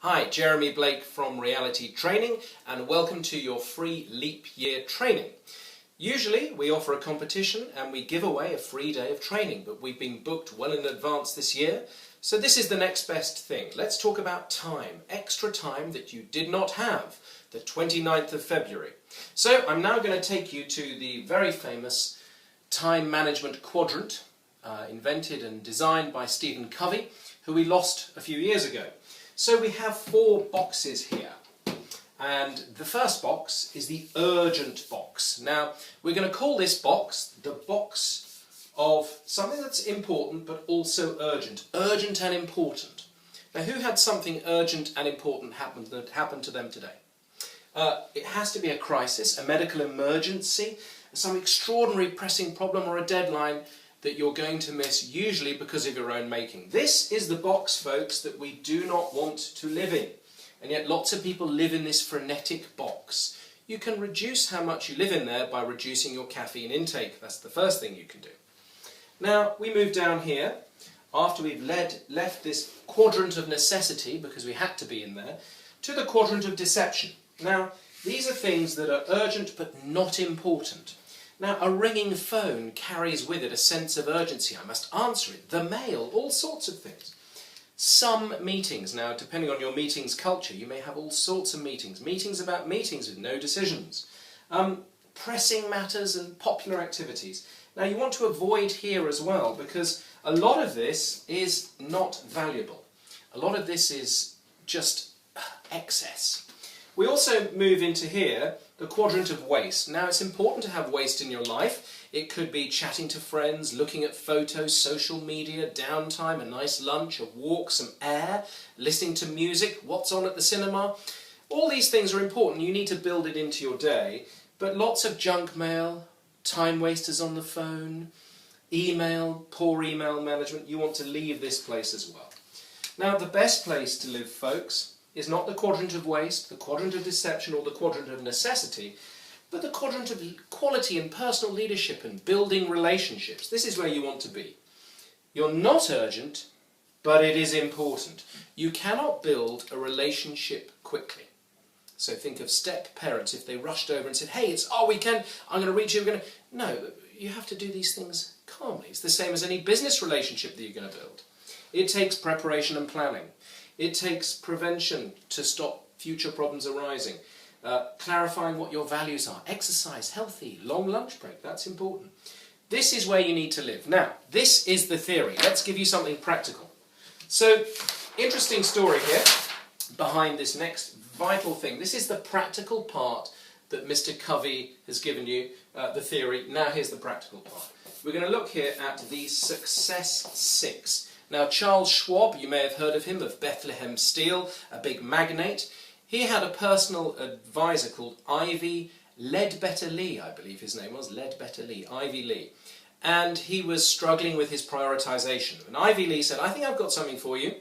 Hi, Jeremy Blake from Reality Training, and welcome to your free leap year training. Usually we offer a competition and we give away a free day of training, but we've been booked well in advance this year, so this is the next best thing. Let's talk about time, extra time that you did not have, the 29th of February. So I'm now going to take you to the very famous time management quadrant, invented and designed by Covey, who we lost a few years ago. So we have 4 boxes here, and the first box is the urgent box. Now we're going to call this box the box of something that's important but also urgent. Urgent and important. Now who had something urgent and important happen to them today? It has to be a crisis, a medical emergency, some extraordinary pressing problem or a deadline that you're going to miss, usually because of your own making. This is the box, folks, that we do not want to live in. And yet lots of people live in this frenetic box. You can reduce how much you live in there by reducing your caffeine intake. That's the first thing you can do. Now, we move down here, after we've left this quadrant of necessity, because we had to be in there, to the quadrant of deception. Now, these are things that are urgent but not important. Now, a ringing phone carries with it a sense of urgency. I must answer it. The mail, all sorts of things. Some meetings, now depending on your meetings culture, you may have all sorts of meetings. Meetings about meetings with no decisions. Pressing matters and popular activities. Now you want to avoid here as well, because a lot of this is not valuable. A lot of this is just excess. We also move into here the quadrant of waste. Now it's important to have waste in your life. It could be chatting to friends, looking at photos, social media, downtime, a nice lunch, a walk, some air, listening to music, what's on at the cinema. All these things are important. You need to build it into your day. But lots of junk mail, time wasters on the phone, email, poor email management, you want to leave this place as well. Now the best place to live, folks, is not the quadrant of waste, the quadrant of deception or the quadrant of necessity, but the quadrant of quality and personal leadership and building relationships. This is where you want to be. You're not urgent, but it is important. You cannot build a relationship quickly. So think of step-parents if they rushed over and said, hey, it's our weekend, I'm going to reach you, No, you have to do these things calmly. It's the same as any business relationship that you're going to build. It takes preparation and planning. It takes prevention to stop future problems arising. Clarifying what your values are. Exercise, healthy, long lunch break, that's important. This is where you need to live. Now, this is the theory. Let's give you something practical. So, interesting story here behind this next vital thing. This is the practical part that Mr. Covey has given you, the theory. Now here's the practical part. We're going to look here at the Success 6. Now Charles Schwab, you may have heard of him, of Bethlehem Steel, a big magnate. He had a personal advisor called Ivy Lee, I believe his name was, Ivy Lee. And he was struggling with his prioritization. And Ivy Lee said, I think I've got something for you.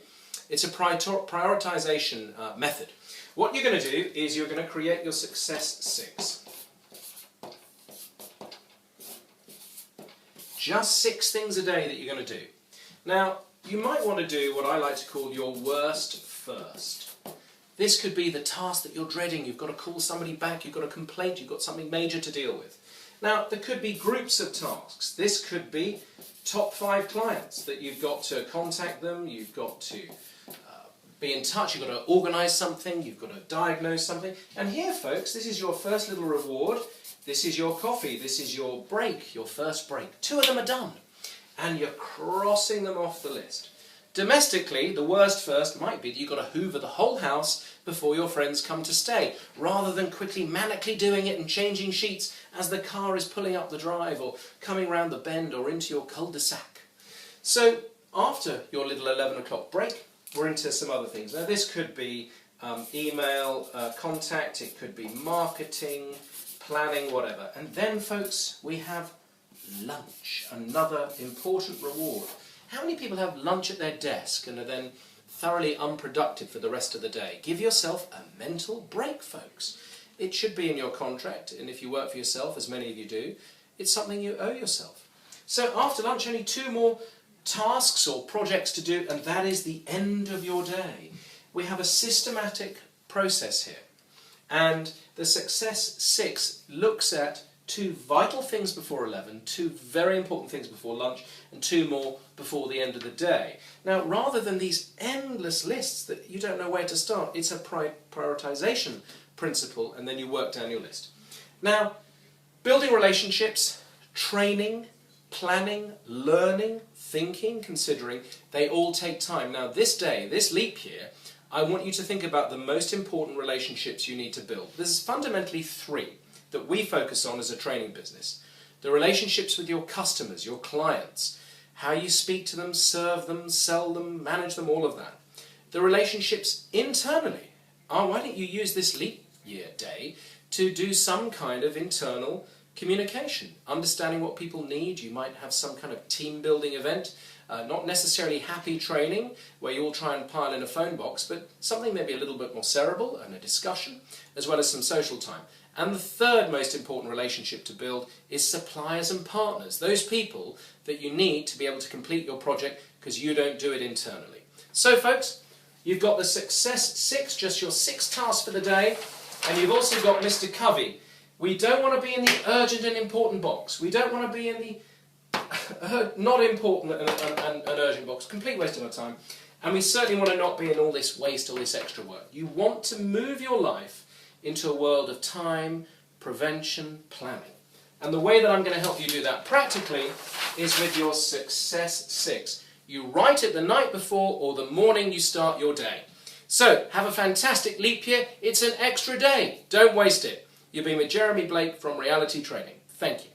It's a prioritization method. What you're going to do is you're going to create your Success 6. Just 6 things a day that you're going to do. Now, you might want to do what I like to call your worst first. This could be the task that you're dreading. You've got to call somebody back, you've got a complaint, you've got something major to deal with. Now, there could be groups of tasks. This could be top 5 clients that you've got to contact them, you've got to be in touch, you've got to organise something, you've got to diagnose something. And here, folks, this is your first little reward. This is your coffee, this is your break, your first break. 2 of them are done. And you're crossing them off the list. Domestically, the worst first might be that you've got to hoover the whole house before your friends come to stay, rather than quickly manically doing it and changing sheets as the car is pulling up the drive or coming round the bend or into your cul-de-sac. So after your little 11 o'clock break, we're into some other things. Now this could be email contact, it could be marketing, planning, whatever. And then, folks, we have lunch, another important reward. How many people have lunch at their desk and are then thoroughly unproductive for the rest of the day? Give yourself a mental break, folks. It should be in your contract, and if you work for yourself, as many of you do, it's something you owe yourself. So after lunch, only 2 more tasks or projects to do, and that is the end of your day. we have a systematic process here. And the Success 6 looks at 2 vital things before 11, 2 very important things before lunch, and 2 more before the end of the day. Now, rather than these endless lists that you don't know where to start, it's a prioritization principle, and then you work down your list. Now, building relationships, training, planning, learning, thinking, considering, they all take time. Now, this day, this leap year, I want you to think about the most important relationships you need to build. There's fundamentally 3 that we focus on as a training business. The relationships with your customers, your clients, how you speak to them, serve them, sell them, manage them, all of that. The relationships internally. Why don't you use this leap year day to do some kind of internal communication, understanding what people need. You might have some kind of team building event, not necessarily happy training where you all try and pile in a phone box, but something maybe a little bit more cerebral and a discussion, as well as some social time. And the third most important relationship to build is suppliers and partners, those people that you need to be able to complete your project because you don't do it internally. So folks, you've got the Success 6, just your 6 tasks for the day, and you've also got Mr. Covey. We don't want to be in the urgent and important box. We don't want to be in the not important and urgent box. Complete waste of our time. And we certainly want to not be in all this waste, all this extra work. You want to move your life into a world of time, prevention, planning. And the way that I'm going to help you do that practically is with your Success 6. You write it the night before or the morning you start your day. So, have a fantastic leap year. It's an extra day. Don't waste it. You've been with Jeremy Blake from Reality Training. Thank you.